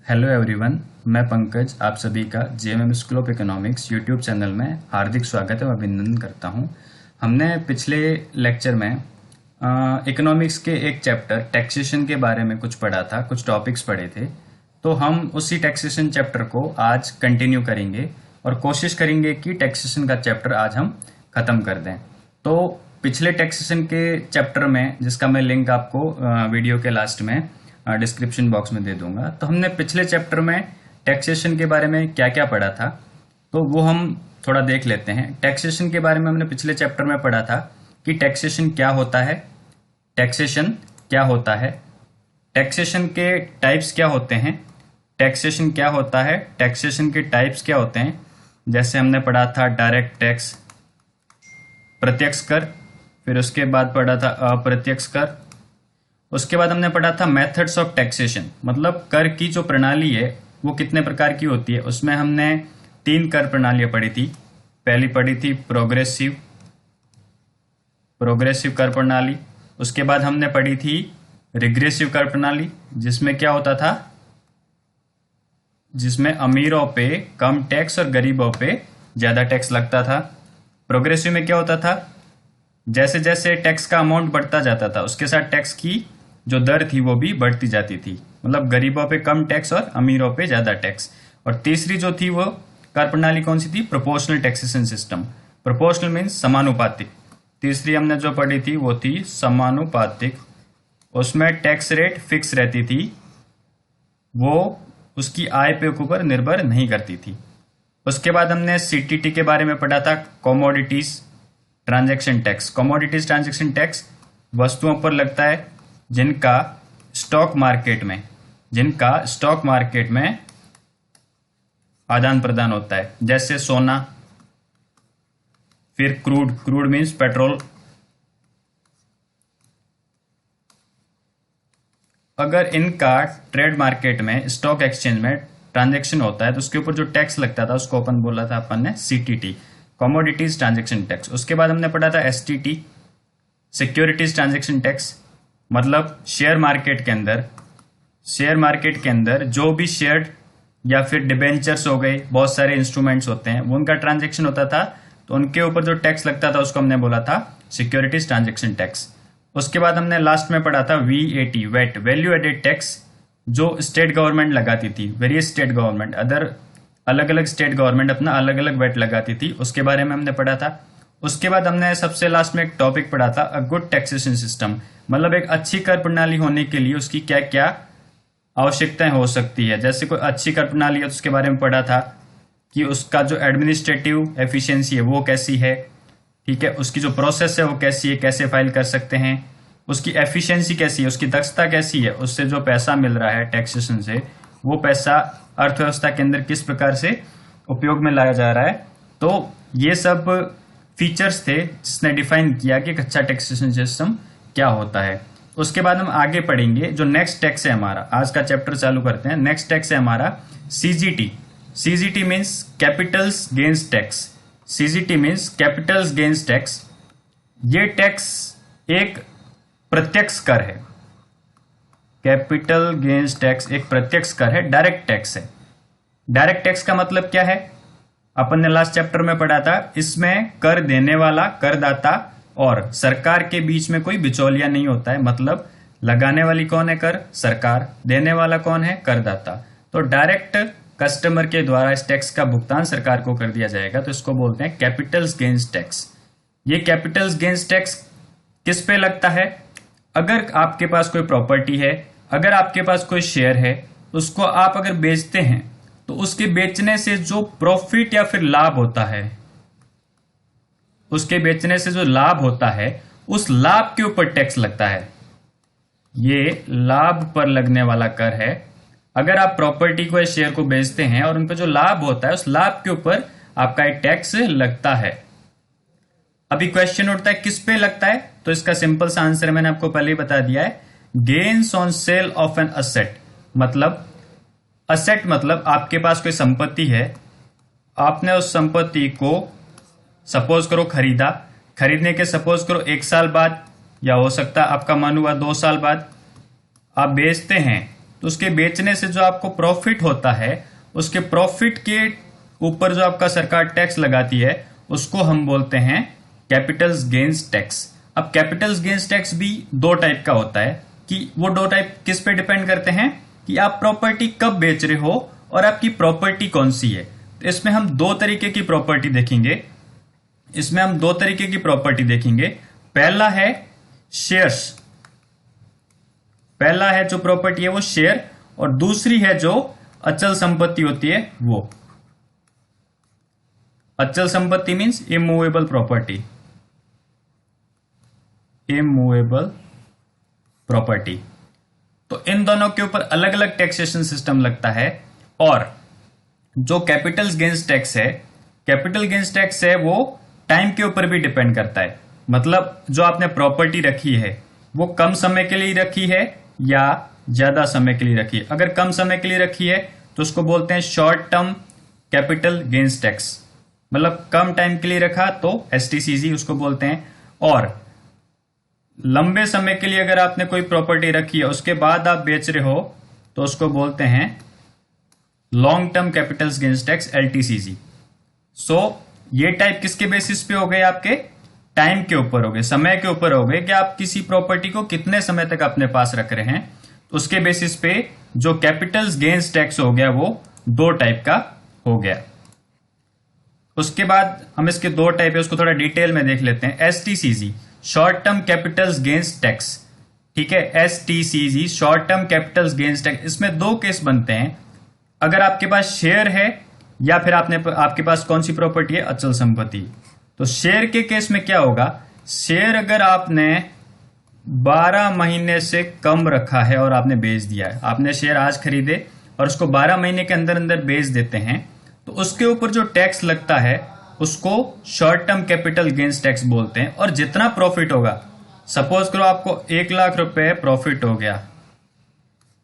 Hello everyone, मैं पंकज आप सभी का JMM school of economics YouTube channel में हार्दिक स्वागत एवं अभिनंदन करता हूं। हमने पिछले लेक्चर में इकोनॉमिक्स के एक चैप्टर टैक्सेशन के बारे में कुछ पढ़ा था, कुछ टॉपिक्स पढ़े थे। तो हम उसी टैक्सेशन चैप्टर को आज कंटिन्यू करेंगे और कोशिश करेंगे कि टैक्सेशन का चैप्टर आज हम ख़त्म कर दें। तो पिछले टैक्सेशन के चैप्टर में, जिसका मैं लिंक आपको वीडियो के लास्ट में डिस्क्रिप्शन बॉक्स में दे दूंगा, तो हमने पिछले चैप्टर में टैक्सेशन के बारे में क्या क्या पढ़ा था, तो वो हम थोड़ा देख लेते हैं। टैक्सेशन के बारे में हमने पिछले चैप्टर में पढ़ा था कि टैक्सेशन क्या होता है, टैक्सेशन क्या होता है, टैक्सेशन के टाइप्स क्या होते हैं, टैक्सेशन क्या होता है, टैक्सेशन के टाइप्स क्या होते हैं। जैसे हमने पढ़ा था डायरेक्ट टैक्स, प्रत्यक्ष कर, फिर उसके बाद पढ़ा था अप्रत्यक्ष कर। उसके बाद हमने पढ़ा था मेथड्स ऑफ टैक्सेशन, मतलब कर की जो प्रणाली है वो कितने प्रकार की होती है। उसमें हमने 3 कर प्रणालियां पढ़ी थी। पहली पढ़ी थी प्रोग्रेसिव कर प्रणाली। उसके बाद हमने पढ़ी थी रिग्रेसिव कर प्रणाली, जिसमें क्या होता था, जिसमें अमीरों पे कम टैक्स और गरीबों पे ज्यादा टैक्स लगता था। प्रोग्रेसिव में क्या होता था, जैसे जैसे टैक्स का अमाउंट बढ़ता जाता था उसके साथ टैक्स की जो दर थी वो भी बढ़ती जाती थी, मतलब गरीबों पे कम टैक्स और अमीरों पे ज्यादा टैक्स। और तीसरी जो थी वो कर प्रणाली कौन सी थी, proportional taxation system. Proportional means समानुपातिक। तीसरी हमने जो पढ़ी थी वो थी समानुपातिक। उसमें टैक्स रेट फिक्स रहती थी, वो उसकी आय पे ऊपर निर्भर नहीं करती थी। उसके बाद हमने सीटीटी के बारे में पढ़ा था, commodities transaction tax. Commodities transaction tax वस्तुओं पर लगता है जिनका स्टॉक मार्केट में आदान प्रदान होता है, जैसे सोना, फिर क्रूड मीन्स पेट्रोल। अगर इनका ट्रेड मार्केट में, स्टॉक एक्सचेंज में ट्रांजैक्शन होता है तो उसके ऊपर जो टैक्स लगता था उसको अपन बोला था अपन ने सीटीटी, कमोडिटीज ट्रांजैक्शन टैक्स। उसके बाद हमने पढ़ा था एसटीटी, सिक्योरिटीज ट्रांजैक्शन टैक्स, मतलब शेयर मार्केट के अंदर जो भी शेयर या फिर डिबेंचर्स हो गए, बहुत सारे इंस्ट्रूमेंट्स होते हैं, वो उनका ट्रांजैक्शन होता था तो उनके ऊपर जो टैक्स लगता था उसको हमने बोला था सिक्योरिटीज ट्रांजैक्शन टैक्स। उसके बाद हमने लास्ट में पढ़ा था VAT, VAT, value added tax, जो स्टेट गवर्नमेंट लगाती थी। वेरियस स्टेट गवर्नमेंट, अलग अलग स्टेट गवर्नमेंट अपना अलग अलग वेट लगाती थी, उसके बारे में हमने पढ़ा था। उसके बाद हमने सबसे लास्ट में एक टॉपिक पढ़ा था, अ गुड टैक्सेशन सिस्टम, मतलब एक अच्छी कर प्रणाली होने के लिए उसकी क्या क्या आवश्यकताएं हो सकती है। जैसे कोई अच्छी कर प्रणाली है तो उसके बारे में पढ़ा था कि उसका जो एडमिनिस्ट्रेटिव एफिशिएंसी है वो कैसी है, ठीक है, उसकी जो प्रोसेस है वो कैसी है, कैसे फाइल कर सकते हैं, उसकी एफिशिएंसी कैसी है, उसकी दक्षता कैसी है, उससे जो पैसा मिल रहा है टैक्सेशन से वो पैसा अर्थव्यवस्था के अंदर किस प्रकार से उपयोग में लाया जा रहा है। तो ये सब फीचर्स थे जिसने डिफाइन किया कि एक अच्छा टैक्सेशन सिस्टम क्या होता है। उसके बाद हम आगे पढ़ेंगे जो नेक्स्ट टैक्स है हमारा, आज का चैप्टर चालू करते हैं। नेक्स्ट टैक्स है हमारा CGT. CGT means Capitals gains tax. CGT means Capitals gains tax. ये टैक्स एक प्रत्यक्ष कर है। कैपिटल गेन्स टैक्स एक प्रत्यक्ष कर है, डायरेक्ट टैक्स है। डायरेक्ट टैक्स का मतलब क्या है, अपन ने लास्ट चैप्टर में पढ़ा था, इसमें कर देने वाला करदाता और सरकार के बीच में कोई बिचौलिया नहीं होता है। मतलब लगाने वाली कौन है, कर, सरकार, देने वाला कौन है, करदाता। तो डायरेक्ट कस्टमर के द्वारा इस टैक्स का भुगतान सरकार को कर दिया जाएगा, तो इसको बोलते हैं कैपिटल्स गेन्स टैक्स। ये कैपिटल्स गेन्स टैक्स किस पे लगता है, अगर आपके पास कोई प्रॉपर्टी है, अगर आपके पास कोई शेयर है, उसको आप अगर बेचते हैं तो उसके बेचने से जो प्रॉफिट या फिर लाभ होता है, उसके बेचने से जो लाभ होता है उस लाभ के ऊपर टैक्स लगता है। ये लाभ पर लगने वाला कर है। अगर आप प्रॉपर्टी को या शेयर को बेचते हैं और उन पर जो लाभ होता है उस लाभ के ऊपर आपका एक टैक्स लगता है। अभी क्वेश्चन उठता है किस पे लगता है, तो इसका सिंपल सा आंसर मैंने आपको पहले ही बता दिया है, gains on sale of an asset. मतलब असेट मतलब आपके पास कोई संपत्ति है, आपने उस संपत्ति को सपोज करो खरीदा, खरीदने के सपोज करो 1 साल बाद, या हो सकता है आपका मन हुआ 2 साल बाद, आप बेचते हैं तो उसके बेचने से जो आपको प्रॉफिट होता है, उसके प्रॉफिट के ऊपर जो आपका सरकार टैक्स लगाती है उसको हम बोलते हैं कैपिटल्स गेन्स टैक्स। अब कैपिटल्स गेन्स टैक्स भी दो टाइप का होता है, कि वो दो टाइप किस पे डिपेंड करते हैं कि आप प्रॉपर्टी कब बेच रहे हो और आपकी प्रॉपर्टी कौन सी है। तो इसमें हम दो तरीके की प्रॉपर्टी देखेंगे। पहला है शेयर्स, पहला है जो प्रॉपर्टी है वो शेयर, और दूसरी है जो अचल संपत्ति होती है वो। अचल संपत्ति मींस इमूवेबल प्रॉपर्टी, तो इन दोनों के ऊपर अलग अलग टैक्सेशन सिस्टम लगता है। और जो कैपिटल गेन्स टैक्स है वो टाइम के ऊपर भी डिपेंड करता है। मतलब जो आपने प्रॉपर्टी रखी है वो कम समय के लिए रखी है या ज्यादा समय के लिए रखी है। अगर कम समय के लिए रखी है तो उसको बोलते हैं short term capital gains tax, मतलब कम टाइम के लिए रखा तो STCG उसको बोलते हैं। और लंबे समय के लिए अगर आपने कोई प्रॉपर्टी रखी है उसके बाद आप बेच रहे हो तो उसको बोलते हैं long term capitals gains tax LTCG। सो ये टाइप किसके बेसिस पे हो गए, आपके टाइम के ऊपर हो गए, समय के ऊपर हो गए कि आप किसी प्रॉपर्टी को कितने समय तक अपने पास रख रहे हैं। तो उसके बेसिस पे जो कैपिटल्स गेन्स टैक्स हो गया वो दो टाइप का हो गया। उसके बाद हम इसके दो टाइप है उसको थोड़ा डिटेल में देख लेते हैं। STCG short term capitals gains tax, ठीक है, STCG short term capitals gains tax. इसमें दो केस बनते हैं, अगर आपके पास शेयर है या फिर आपके पास कौन सी प्रॉपर्टी है, अचल संपत्ति। तो शेयर के केस में क्या होगा, शेयर अगर आपने 12 महीने से कम रखा है और आपने बेच दिया है, आपने शेयर आज खरीदे और उसको 12 महीने के अंदर अंदर बेच देते हैं, तो उसके ऊपर जो टैक्स लगता है उसको short term capital gains tax बोलते हैं। और जितना प्रॉफिट होगा, सपोज करो आपको 1 लाख रुपए प्रॉफिट हो गया,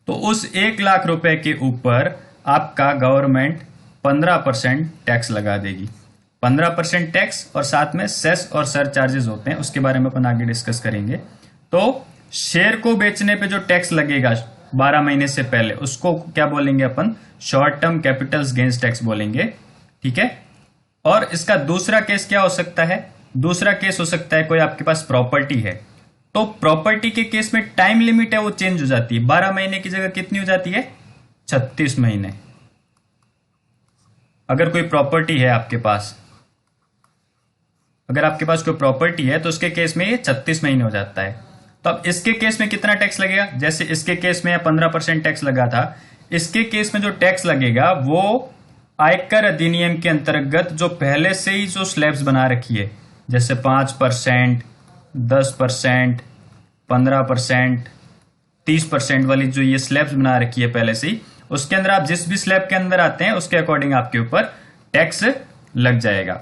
तो उस 1 लाख रुपए के ऊपर आपका गवर्नमेंट 15% टैक्स लगा देगी। 15% टैक्स और साथ में सेस और सरचार्जेस होते हैं, उसके बारे में अपन आगे डिस्कस करेंगे। तो शेयर को बेचने पे जो टैक्स लगेगा 12 महीने से पहले, उसको क्या बोलेंगे अपन, short term capitals gains tax बोलेंगे, ठीक है। और इसका दूसरा केस क्या हो सकता है, दूसरा केस हो सकता है कोई आपके पास प्रॉपर्टी है, तो प्रॉपर्टी के केस में टाइम लिमिट है वो चेंज हो जाती है, 12 महीने की जगह कितनी हो जाती है, 36 महीने। अगर कोई प्रॉपर्टी है आपके पास, अगर आपके पास कोई प्रॉपर्टी है तो उसके केस में ये 36 महीने हो जाता है। तो अब इसके केस में कितना टैक्स लगेगा, जैसे इसके केस में 15% टैक्स लगा था, इसके केस में जो टैक्स लगेगा वो आयकर अधिनियम के अंतर्गत जो पहले से ही जो स्लैब्स बना रखी है, जैसे 5%, 10%, 15%, 30% वाली जो ये स्लैब्स बना रखी है पहले से ही, उसके अंदर आप जिस भी स्लैब के अंदर आते हैं उसके अकॉर्डिंग आपके ऊपर टैक्स लग जाएगा।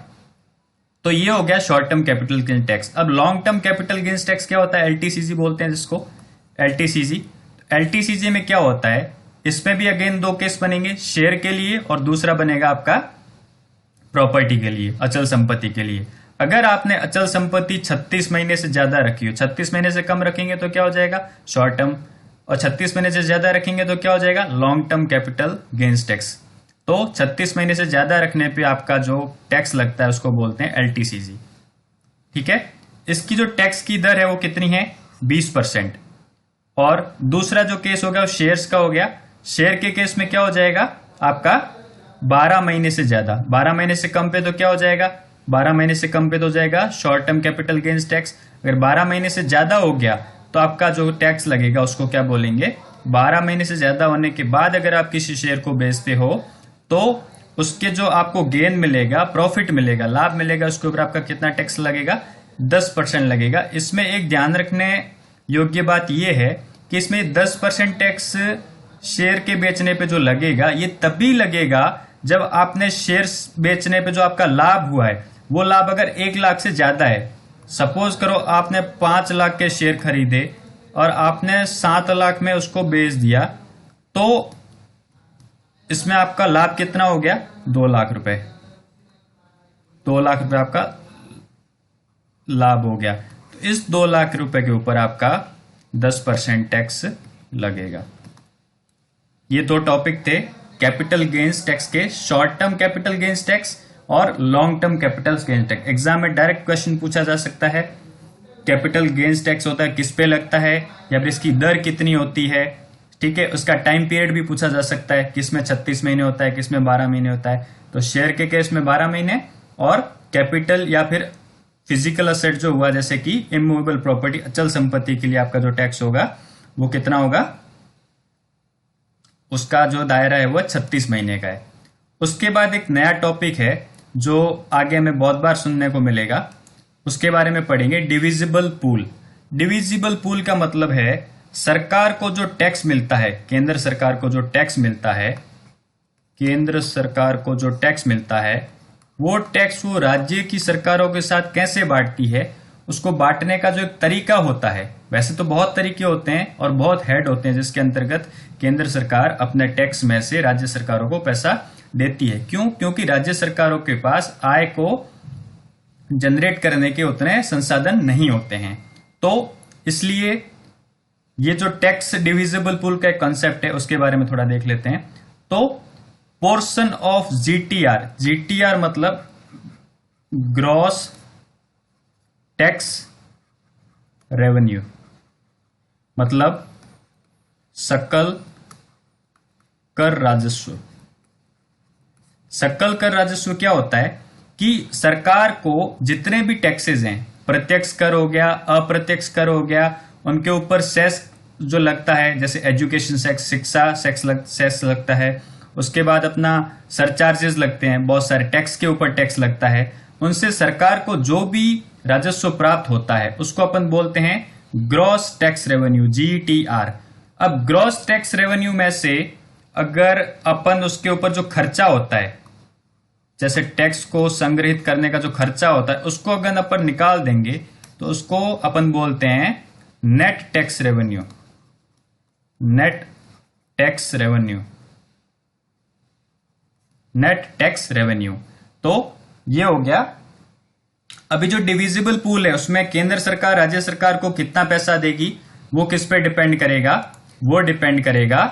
तो ये हो गया short term capital gains tax. अब long term capital gains tax क्या होता है, LTCG बोलते हैं जिसको, LTCG में क्या होता है, इसमें भी अगेन दो केस बनेंगे, शेयर के लिए और दूसरा बनेगा आपका प्रॉपर्टी के लिए, अचल संपत्ति के लिए। अगर आपने अचल संपत्ति 36 महीने से ज्यादा रखी हो, 36 महीने से कम रखेंगे तो क्या हो जाएगा, शॉर्ट टर्म, और 36 महीने से ज्यादा रखेंगे तो क्या हो जाएगा, long term capital gains tax. तो 36 महीने से ज्यादा रखने पे आपका जो टैक्स लगता है उसको बोलते हैं LTCG, ठीक है। इसकी जो टैक्स की दर है वो कितनी है, 20%। और दूसरा जो केस हो गया वो शेयर्स का हो गया। शेयर के केस में क्या हो जाएगा आपका 12 महीने से ज्यादा, 12 महीने से कम पे तो क्या हो जाएगा, 12 महीने से कम पे तो हो जाएगा short term capital gains tax. अगर 12 महीने से ज्यादा हो गया तो आपका जो टैक्स लगेगा उसको क्या बोलेंगे, 12 महीने से ज्यादा होने के बाद अगर आप किसी शेयर को बेचते हो तो उसके जो आपको गेन मिलेगा, प्रॉफिट मिलेगा, लाभ मिलेगा, उसके ऊपर आपका कितना टैक्स लगेगा, 10% लगेगा। इसमें एक ध्यान रखने योग्य बात यह है कि इसमें 10% टैक्स शेयर के बेचने पे जो लगेगा ये तभी लगेगा जब आपने शेयर्स बेचने पे जो आपका लाभ हुआ है वो लाभ अगर 1 लाख से ज्यादा है। सपोज करो आपने 5 लाख के शेयर खरीदे और आपने 7 लाख में उसको बेच दिया, तो इसमें आपका लाभ कितना हो गया, 2 लाख रुपए, 2 लाख रुपए आपका लाभ हो गया। तो इस 2 लाख रुपए के ऊपर आपका 10% टैक्स लगेगा। ये दो टॉपिक थे कैपिटल गेन्स टैक्स के, short term capital gains tax और long term capital gains tax. Exam में डायरेक्ट क्वेश्चन पूछा जा सकता है, कैपिटल गेन्स टैक्स होता है किस पे लगता है, या फिर इसकी दर कितनी होती है, ठीक है। उसका टाइम पीरियड भी पूछा जा सकता है, किस में 36 महीने होता है, किस में 12 महीने होता है। तो शेयर के केस में 12 महीने, और कैपिटल या फिर फिजिकल असेट जो हुआ जैसे कि इमूवेबल प्रॉपर्टी, अचल संपत्ति के लिए आपका जो टैक्स होगा वो कितना होगा, उसका जो दायरा है वो 36 महीने का है। उसके बाद एक नया टॉपिक है जो आगे हमें बहुत बार सुनने को मिलेगा, उसके बारे में पढ़ेंगे, डिविजिबल पूल। डिविजिबल पूल का मतलब है सरकार को जो टैक्स मिलता है, केंद्र सरकार को जो टैक्स मिलता है, केंद्र सरकार को जो टैक्स मिलता है वो टैक्स वो राज्य की सरकारों के साथ कैसे बांटती है, उसको बांटने का जो एक तरीका होता है। वैसे तो बहुत तरीके होते हैं और बहुत हेड होते हैं जिसके अंतर्गत केंद्र सरकार अपने टैक्स में से राज्य सरकारों को पैसा देती है। क्यों? क्योंकि राज्य सरकारों के पास आय को जनरेट करने के उतने संसाधन नहीं होते हैं। तो इसलिए ये जो टैक्स डिविजिबल पूल का एक कॉन्सेप्ट है उसके बारे में थोड़ा देख लेते हैं। तो पोर्शन ऑफ जीटीआर, जीटीआर मतलब ग्रॉस टैक्स रेवेन्यू, मतलब सकल कर राजस्व। सकल कर राजस्व क्या होता है कि सरकार को जितने भी टैक्सेस हैं, प्रत्यक्ष कर हो गया, अप्रत्यक्ष कर हो गया, उनके ऊपर सेस जो लगता है, जैसे एजुकेशन सेक्स, शिक्षा सेस लगता है, उसके बाद अपना सरचार्जेस लगते हैं, बहुत सारे टैक्स के ऊपर टैक्स लगता है, उनसे सरकार को जो भी राजस्व प्राप्त होता है उसको अपन बोलते हैं ग्रॉस टैक्स रेवेन्यू, जीटीआर। अब ग्रॉस टैक्स रेवेन्यू में से अगर अपन उसके ऊपर जो खर्चा होता है, जैसे टैक्स को संग्रहित करने का जो खर्चा होता है, उसको अगर अपन निकाल देंगे तो उसको अपन बोलते हैं net tax revenue, net tax revenue, net tax revenue. तो ये हो गया। अभी जो डिविजिबल पूल है उसमें केंद्र सरकार राज्य सरकार को कितना पैसा देगी वो किस पे डिपेंड करेगा, वो डिपेंड करेगा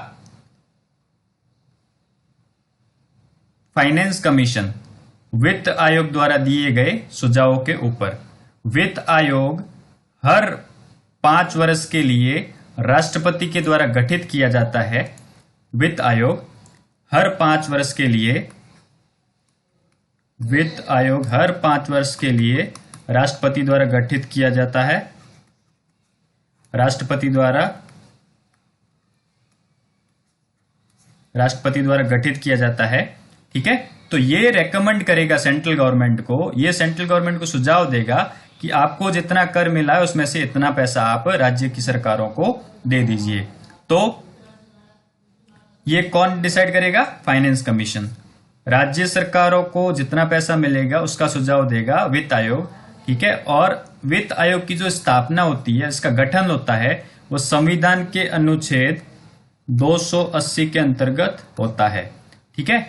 फाइनेंस कमीशन, वित्त आयोग द्वारा दिए गए सुझावों के ऊपर। वित्त आयोग हर 5 वर्ष के लिए राष्ट्रपति के द्वारा गठित किया जाता है। वित्त आयोग हर 5 वर्ष के लिए, वित्त आयोग हर 5 वर्ष के लिए राष्ट्रपति द्वारा गठित किया जाता है, राष्ट्रपति द्वारा गठित किया जाता है, ठीक है। तो ये रेकमेंड करेगा सेंट्रल गवर्नमेंट को, ये सेंट्रल गवर्नमेंट को सुझाव देगा कि आपको जितना कर मिला है उसमें से इतना पैसा आप राज्य की सरकारों को दे दीजिए। तो ये कौन डिसाइड करेगा? Finance commission. राज्य सरकारों को जितना पैसा मिलेगा उसका सुझाव देगा वित्त आयोग, ठीक है। और वित्त आयोग की जो स्थापना होती है, इसका गठन होता है, वो संविधान के अनुच्छेद 280 के अंतर्गत होता है, ठीक है।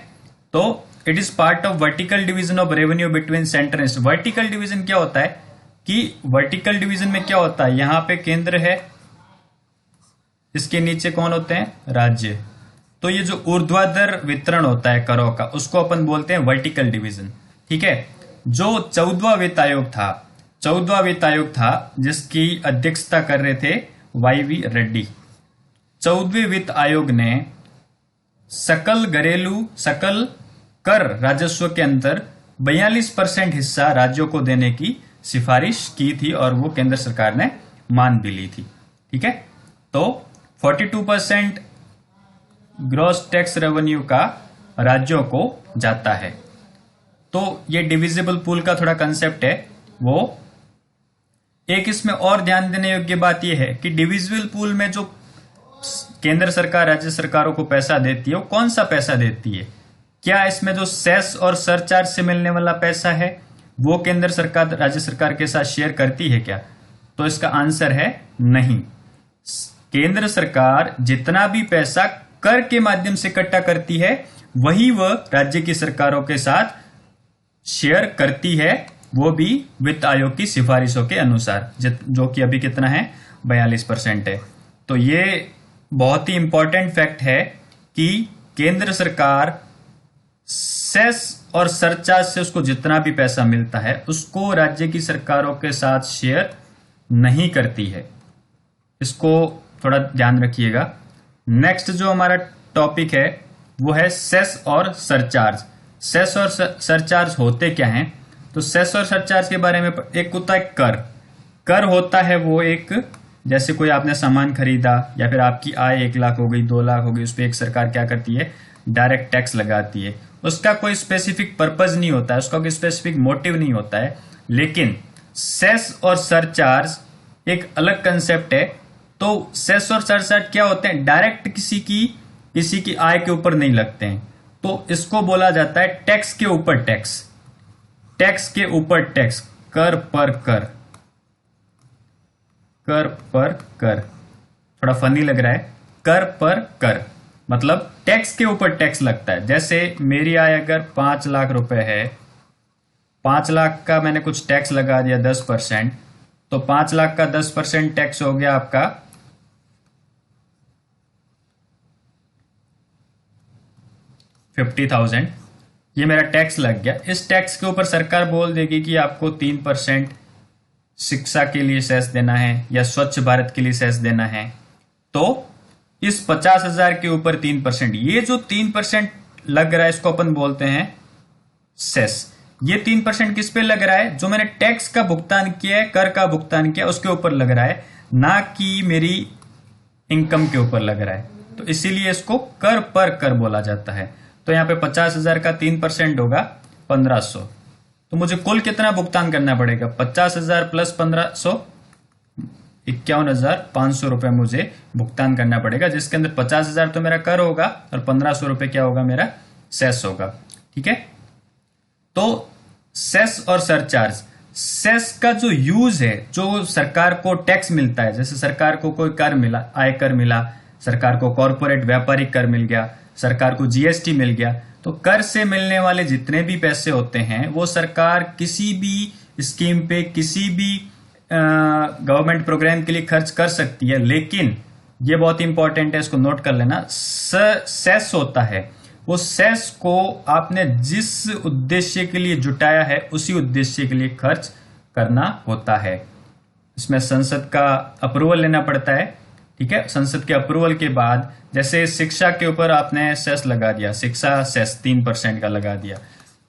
तो it is part of vertical division of revenue between centre and state. Vertical division क्या होता है कि वर्टिकल डिवीजन में क्या होता है, यहां पे केंद्र है, इसके नीचे कौन होते हैं? राज्य। तो ये जो ऊर्ध्वाधर वितरण होता है करों का, उसको अपन बोलते हैं वर्टिकल डिवीजन, ठीक है। जो 14वां वित्त आयोग था, 14वां वित्त आयोग था जिसकी अध्यक्षता कर रहे थे वाईवी रेड्डी। 14वें वित्त आयोग ने सकल कर राजस्व के अंदर 42% हिस्सा राज्यों को देने की सिफारिश की थी और वो केंद्र सरकार ने मान भी ली थी, ठीक है। तो 42% ग्रॉस टैक्स रेवेन्यू का राज्यों को जाता है। तो ये डिविजिबल पूल का थोड़ा कंसेप्ट है वो। एक इसमें और ध्यान देने योग्य बात यह है कि डिविजिबल पूल में जो केंद्र सरकार राज्य सरकारों को पैसा देती है वो कौन सा पैसा देती है? क्या इसमें जो सेस और सरचार्ज से मिलने वाला पैसा है वो केंद्र सरकार राज्य सरकार के साथ शेयर करती है क्या? तो इसका आंसर है नहीं। केंद्र सरकार जितना भी पैसा कर के माध्यम से इकट्ठा करती है वही वह राज्य की सरकारों के साथ शेयर करती है, वो भी वित्त आयोग की सिफारिशों के अनुसार, जो कि अभी कितना है? 42% है। तो ये बहुत ही इंपॉर्टेंट फैक्ट है कि केंद्र सरकार सेस और सरचार्ज से उसको जितना भी पैसा मिलता है उसको राज्य की सरकारों के साथ शेयर नहीं करती है। इसको थोड़ा ध्यान रखिएगा। नेक्स्ट जो हमारा टॉपिक है वो है सेस और सरचार्ज। सेस और सरचार्ज होते क्या हैं? तो सेस और सरचार्ज के बारे में एक होता है कर। कर होता है वो एक, जैसे कोई आपने सामान खरीदा या फिर आपकी आय 1 लाख हो गई, 2 लाख हो गई, उस पर एक सरकार क्या करती है? डायरेक्ट टैक्स लगाती है। उसका कोई स्पेसिफिक पर्पज नहीं होता है, उसका कोई स्पेसिफिक मोटिव नहीं होता है। लेकिन सेस और सरचार्ज एक अलग कंसेप्ट है। तो सेस और सरचार्ज क्या होते हैं? डायरेक्ट किसी की आय के ऊपर नहीं लगते हैं, तो इसको बोला जाता है टैक्स के ऊपर टैक्स। टैक्स के ऊपर टैक्स, कर पर कर, कर पर कर। थोड़ा फनी लग रहा है, कर पर कर मतलब टैक्स के ऊपर टैक्स लगता है। जैसे मेरी आय अगर 5 लाख रुपए है, 5 लाख का मैंने कुछ टैक्स लगा दिया 10%, तो 5 लाख का 10% टैक्स हो गया आपका 50,000। ये मेरा टैक्स लग गया। इस टैक्स के ऊपर सरकार बोल देगी कि आपको 3% शिक्षा के लिए सेस देना है या स्वच्छ भारत के लिए सेस देना है। तो इस 50,000 के ऊपर 3%, ये जो 3% लग रहा है इसको अपन बोलते हैं सेस। ये 3% किस पे लग रहा है? जो मैंने टैक्स का भुगतान किया है, कर का भुगतान किया, उसके ऊपर लग रहा है, ना कि मेरी इनकम के ऊपर लग रहा है। तो इसीलिए इसको कर पर कर बोला जाता है। तो यहाँ पे 50,000 का 3% होगा 1,500। तो मुझे कुल कितना भुगतान करना पड़ेगा? 50,000 प्लस 1,500, 51,500 रुपए मुझे भुगतान करना पड़ेगा, जिसके अंदर 50,000 तो मेरा कर होगा और 1,500 रुपए क्या होगा? मेरा सेस होगा। ठीक है। तो सेस और सरचार्ज, सेस का जो यूज है, जो सरकार को टैक्स मिलता है, जैसे सरकार को कोई कर मिला, आयकर मिला, सरकार को कॉर्पोरेट व्यापारिक कर मिल गया, सरकार को जीएसटी मिल गया, तो कर से मिलने वाले जितने भी पैसे होते हैं वो सरकार किसी भी स्कीम पे, किसी भी गवर्नमेंट प्रोग्राम के लिए खर्च कर सकती है। लेकिन ये बहुत इंपॉर्टेंट है, इसको नोट कर लेना, सेस होता है, वो सेस को आपने जिस उद्देश्य के लिए जुटाया है उसी उद्देश्य के लिए खर्च करना होता है। इसमें संसद का अप्रूवल लेना पड़ता है। ठीक है। संसद के अप्रूवल के बाद, जैसे शिक्षा के ऊपर आपने सेस लगा दिया, शिक्षा सेस 3% का लगा दिया,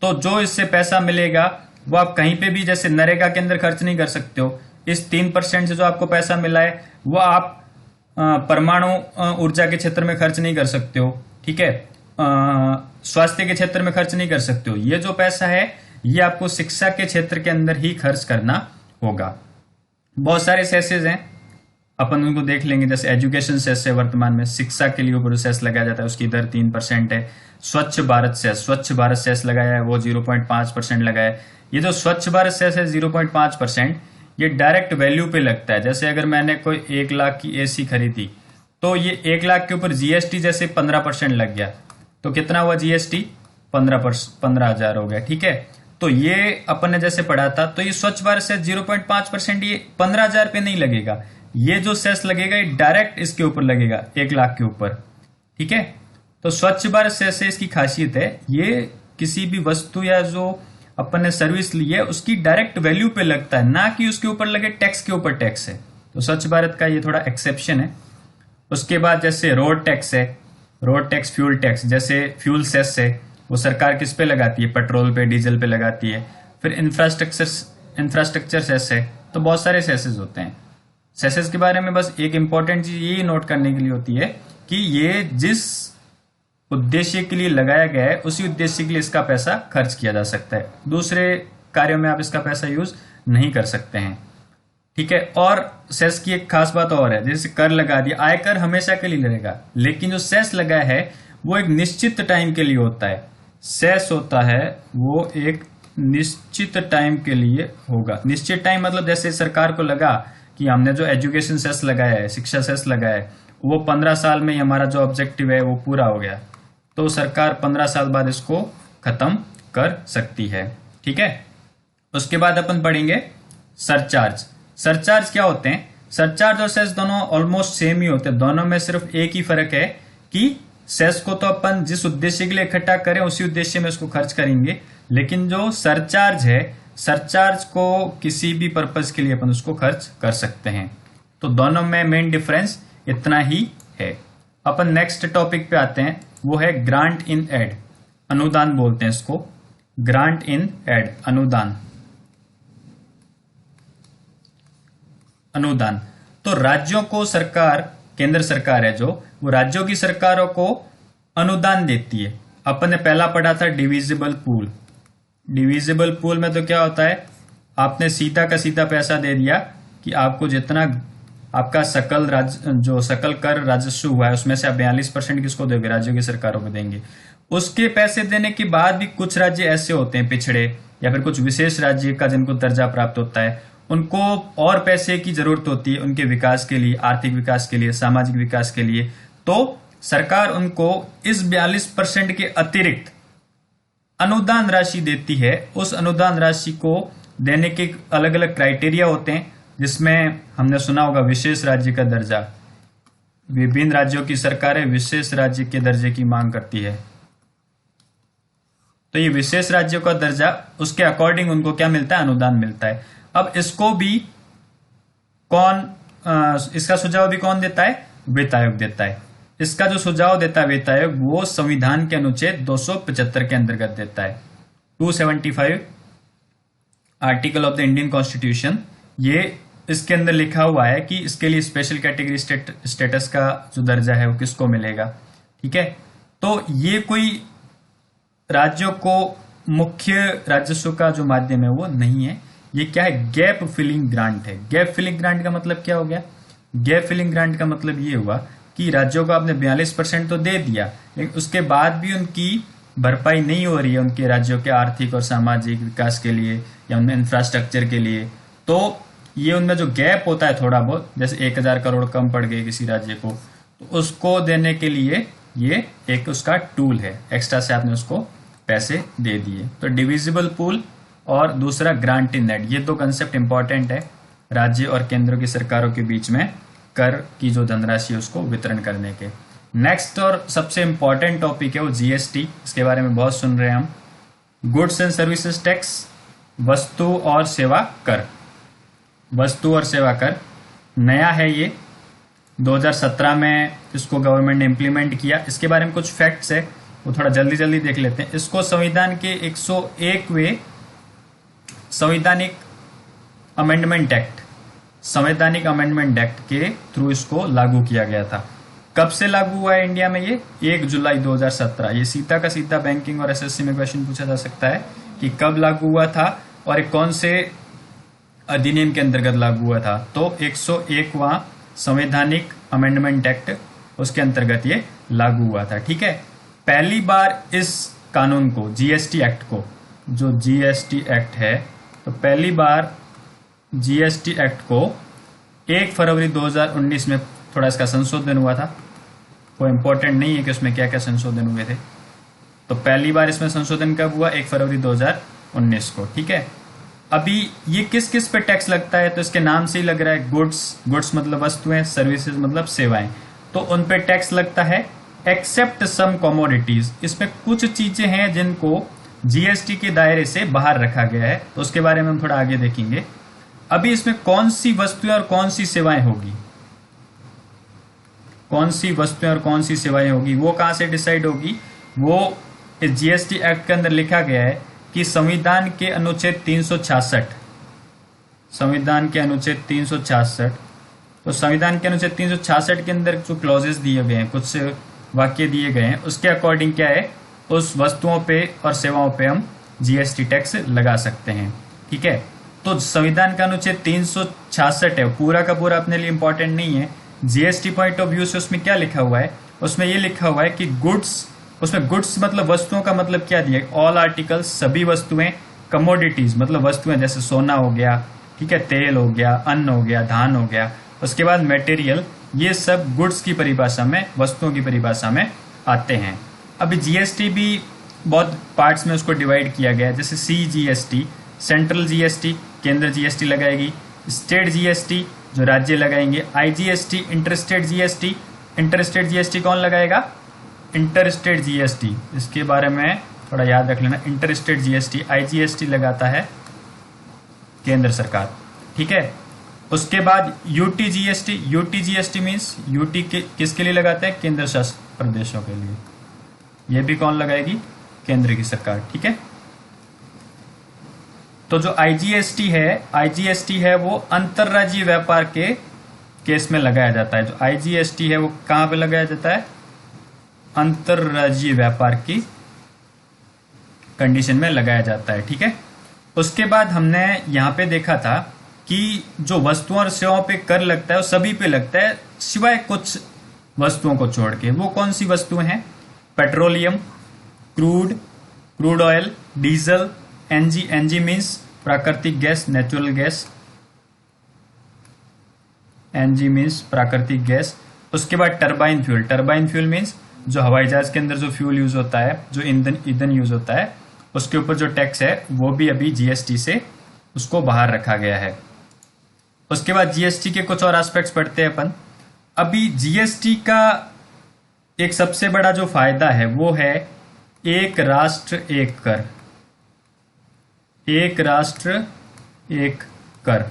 तो जो इससे पैसा मिलेगा वो आप कहीं पे भी, जैसे नरेगा के अंदर खर्च नहीं कर सकते हो। इस 3% से जो आपको पैसा मिला है वो आप परमाणु ऊर्जा के क्षेत्र में खर्च नहीं कर सकते हो। ठीक है। स्वास्थ्य के क्षेत्र में खर्च नहीं कर सकते हो। ये जो पैसा है ये आपको शिक्षा के क्षेत्र के अंदर ही खर्च करना होगा। बहुत सारे सेसेस हैं, अपन उनको देख लेंगे। जैसे एजुकेशन सेस है, वर्तमान में शिक्षा के लिए ऊपर सेस लगाया जाता है, उसकी दर 3% है। स्वच्छ भारत सेस लगाया है, वो 0.5% लगाया है। ये जो स्वच्छ भारत सेस है 0.5%, ये डायरेक्ट वैल्यू पे लगता है। जैसे अगर मैंने कोई 1 लाख की एसी खरीदी, तो ये 1 लाख के ऊपर जीएसटी जैसे 15% लग गया, तो कितना हुआ जीएसटी? 15,000 हो गया। ठीक है। तो ये अपन ने जैसे पढ़ा था, तो ये स्वच्छ भारत सेस 0.5%, ये 15,000 पे नहीं लगेगा। ये जो सेस लगेगा ये डायरेक्ट इसके ऊपर लगेगा, 1 लाख के ऊपर। ठीक है। तो स्वच्छ भारत सेस से इसकी खासियत है, ये किसी भी वस्तु या जो अपन ने सर्विस ली है उसकी डायरेक्ट वैल्यू पे लगता है, ना कि उसके ऊपर लगे टैक्स के ऊपर टैक्स है। तो स्वच्छ भारत का ये थोड़ा एक्सेप्शन है। उसके बाद जैसे रोड टैक्स है, रोड टैक्स, फ्यूल टैक्स, जैसे फ्यूल सेस है, वो सरकार किस पे लगाती है? पेट्रोल पे, डीजल पे लगाती है। फिर इंफ्रास्ट्रक्चर सेस है। तो बहुत सारे सेसेस होते हैं। सेसेस के बारे में बस एक इंपॉर्टेंट चीज ये नोट करने के लिए होती है कि ये जिस उद्देश्य के लिए लगाया गया है उसी उद्देश्य के लिए इसका पैसा खर्च किया जा सकता है। दूसरे कार्यों में आप इसका पैसा यूज नहीं कर सकते हैं। ठीक है। और सेस की एक खास बात और है, जैसे कर लगा दिया, आयकर हमेशा के लिए लगेगा, लेकिन जो सेस लगा है वो एक निश्चित टाइम के लिए होता है। सेस होता है वो एक निश्चित टाइम के लिए होगा। निश्चित टाइम मतलब जैसे सरकार को लगा कि हमने जो एजुकेशन सेस लगाया है, शिक्षा सेस लगाया है, वो 15 साल में ही हमारा जो ऑब्जेक्टिव है वो पूरा हो गया, तो सरकार 15 साल बाद इसको खत्म कर सकती है। ठीक है। उसके बाद अपन पढ़ेंगे सरचार्ज। सरचार्ज क्या होते हैं? सरचार्ज और सेस दोनों ऑलमोस्ट सेम ही होते हैं। दोनों में सिर्फ एक ही फर्क है कि सेस को तो अपन जिस उद्देश्य के लिए इकट्ठा करें उसी उद्देश्य में उसको खर्च करेंगे, लेकिन जो सरचार्ज है, सरचार्ज को किसी भी पर्पज के लिए अपन उसको खर्च कर सकते हैं। तो दोनों में मेन डिफरेंस इतना ही है। अपन नेक्स्ट टॉपिक पे आते हैं, वो है ग्रांट इन एड, अनुदान बोलते हैं इसको, ग्रांट इन एड, अनुदान। अनुदान तो राज्यों को सरकार, केंद्र सरकार है जो, वो राज्यों की सरकारों को अनुदान देती है। अपन ने पहला पढ़ा था डिविजिबल पूल। डिविजिबल पूल में तो क्या होता है, आपने सीधा का सीधा पैसा दे दिया कि आपको जितना आपका सकल कर राजस्व हुआ है उसमें से आप 42% किसको दोगे, राज्यों की सरकारों को देंगे। उसके पैसे देने के बाद भी कुछ राज्य ऐसे होते हैं पिछड़े, या फिर कुछ विशेष राज्य का जिनको दर्जा प्राप्त होता है, उनको और पैसे की जरूरत होती है उनके विकास के लिए, आर्थिक विकास के लिए, सामाजिक विकास के लिए। तो सरकार उनको इस 42% के अतिरिक्त अनुदान राशि देती है। उस अनुदान राशि को देने के अलग अलग क्राइटेरिया होते हैं, जिसमें हमने सुना होगा विशेष राज्य का दर्जा। विभिन्न राज्यों की सरकारें विशेष राज्य के दर्जे की मांग करती है, तो ये विशेष राज्यों का दर्जा, उसके अकॉर्डिंग उनको क्या मिलता है, अनुदान मिलता है। अब इसको भी इसका सुझाव भी कौन देता है, वित्त आयोग देता है। इसका जो सुझाव देता है वित्त आयोग, वो संविधान के अनुच्छेद 275 के अंतर्गत देता है। 275 article of the Indian constitution, ये इसके अंदर लिखा हुआ है कि इसके लिए स्पेशल कैटेगरी स्टेटस का जो दर्जा है वो किसको मिलेगा। ठीक है, तो ये कोई राज्यों को मुख्य राजस्व का जो माध्यम है वो नहीं है। ये क्या है, गैप फिलिंग ग्रांट है। गैप फिलिंग ग्रांट का मतलब क्या हो गया, गैप फिलिंग ग्रांट का मतलब ये हुआ कि राज्यों को आपने 42% तो दे दिया, लेकिन उसके बाद भी उनकी भरपाई नहीं हो रही है उनके राज्यों के आर्थिक और सामाजिक विकास के लिए या उनमें इंफ्रास्ट्रक्चर के लिए। तो ये उनमें जो गैप होता है थोड़ा बहुत, जैसे 1000 करोड़ कम पड़ गए किसी राज्य को, तो उसको देने के लिए ये एक उसका टूल है, एक्स्ट्रा से आपने उसको पैसे दे दिए। तो डिविजिबल पूल और दूसरा ग्रांट इन एड, ये दो कंसेप्ट इंपॉर्टेंट है राज्य और केंद्र की सरकारों के बीच में कर की जो धनराशि है उसको वितरण करने के। नेक्स्ट और सबसे इंपॉर्टेंट टॉपिक है वो जीएसटी। इसके बारे में बहुत सुन रहे हैं हम। गुड्स एंड सर्विसेज टैक्स, वस्तु और सेवा कर। वस्तु और सेवा कर नया है, ये 2017 में इसको गवर्नमेंट ने इम्प्लीमेंट किया। इसके बारे में कुछ फैक्ट्स है, वो थोड़ा जल्दी जल्दी देख लेते हैं। इसको संविधान के 101वें संवैधानिक अमेंडमेंट एक्ट के थ्रू इसको लागू किया गया था। कब से लागू हुआ है इंडिया में ये, 1 जुलाई 2017। ये सीधा का सीधा बैंकिंग और एसएससी में क्वेश्चन पूछा जा सकता है कि कब लागू हुआ था और कौन से अधिनियम के अंतर्गत लागू हुआ था। तो 101वां संवैधानिक अमेंडमेंट एक्ट, उसके अंतर्गत ये लागू हुआ था। ठीक है, पहली बार इस कानून को, जीएसटी एक्ट को, जो जीएसटी एक्ट है, तो पहली बार जीएसटी एक्ट को 1 फरवरी 2019 में थोड़ा इसका संशोधन हुआ था। कोई इंपॉर्टेंट नहीं है कि उसमें क्या क्या संशोधन हुए थे। तो पहली बार इसमें संशोधन कब हुआ, 1 फरवरी 2019 को। ठीक है, अभी ये किस किस पे टैक्स लगता है, तो इसके नाम से ही लग रहा है, गुड्स मतलब वस्तुएं, सर्विसेज मतलब सेवाएं, तो उन पे टैक्स लगता है एक्सेप्ट सम कमोडिटीज। इसमें कुछ चीजें हैं जिनको जीएसटी के दायरे से बाहर रखा गया है, तो उसके बारे में हम थोड़ा आगे देखेंगे। अभी इसमें कौन सी वस्तुएं और कौन सी सेवाएं होगी, कौन सी वस्तुएं और कौन सी सेवाएं होगी, वो कहां से डिसाइड होगी, वो इस जीएसटी एक्ट के अंदर लिखा गया है कि संविधान के अनुच्छेद 366, संविधान के अनुच्छेद 366, तो संविधान के अनुच्छेद 366 के अंदर जो क्लॉजेस दिए गए हैं, कुछ वाक्य दिए गए हैं, उसके अकॉर्डिंग क्या है, उस वस्तुओं पे और सेवाओं पे हम जीएसटी टैक्स लगा सकते हैं। ठीक है, तो संविधान का अनुच्छेद 366 है, पूरा का पूरा अपने लिए इंपॉर्टेंट नहीं है। जीएसटी पॉइंट ऑफ व्यू से उसमें क्या लिखा हुआ है, उसमें ये लिखा हुआ है कि गुड्स, उसमें गुड्स मतलब वस्तुओं का मतलब क्या दिया, ऑल आर्टिकल्स, सभी वस्तुएं, कमोडिटीज मतलब वस्तुएं जैसे सोना हो गया, ठीक है, तेल हो गया, अन्न हो गया, धान हो गया, उसके बाद मटेरियल, ये सब गुड्स की परिभाषा में, वस्तुओं की परिभाषा में आते हैं। अभी जीएसटी भी बहुत पार्ट्स में उसको डिवाइड किया गया है, जैसे सीजीएसटी सेंट्रल जीएसटी, केंद्र जीएसटी लगाएगी, स्टेट जीएसटी जो राज्य लगाएंगे, IGST interstate GST, interstate GST कौन लगाएगा, इंटर स्टेट जीएसटी, इसके बारे में थोड़ा याद रख लेना। इंटर स्टेट जीएसटी आईजीएसटी लगाता है केंद्र सरकार, ठीक है। उसके बाद UT GST, UT GST means UT किसके लिए लगाते हैं? केंद्र शासित प्रदेशों के लिए। ये भी कौन लगाएगी? केंद्र की सरकार, ठीक है। तो जो आईजीएसटी है वो अंतरराज्यीय व्यापार के केस में लगाया जाता है। जो आईजीएसटी है वो कहां पे लगाया जाता है? अंतरराज्यीय व्यापार की कंडीशन में लगाया जाता है, ठीक है। उसके बाद हमने यहां पे देखा था कि जो वस्तुओं और सेवाओं पे कर लगता है वो सभी पे लगता है सिवाय कुछ वस्तुओं को छोड़ के। वो कौन सी वस्तुएं हैं? Petroleum, crude oil, diesel, NG means प्राकृतिक gas, natural gas, NG means प्राकृतिक गैस। उसके बाद टरबाइन फ्यूल मीन्स जो हवाई जहाज के अंदर जो फ्यूल यूज होता है, जो ईंधन यूज होता है, उसके ऊपर जो टैक्स है वो भी अभी जीएसटी से उसको बाहर रखा गया है। उसके बाद जीएसटी के कुछ और एस्पेक्ट्स पढ़ते हैं अपन। अभी जीएसटी का एक सबसे बड़ा जो फायदा है वो है एक राष्ट्र एक कर। एक राष्ट्र एक कर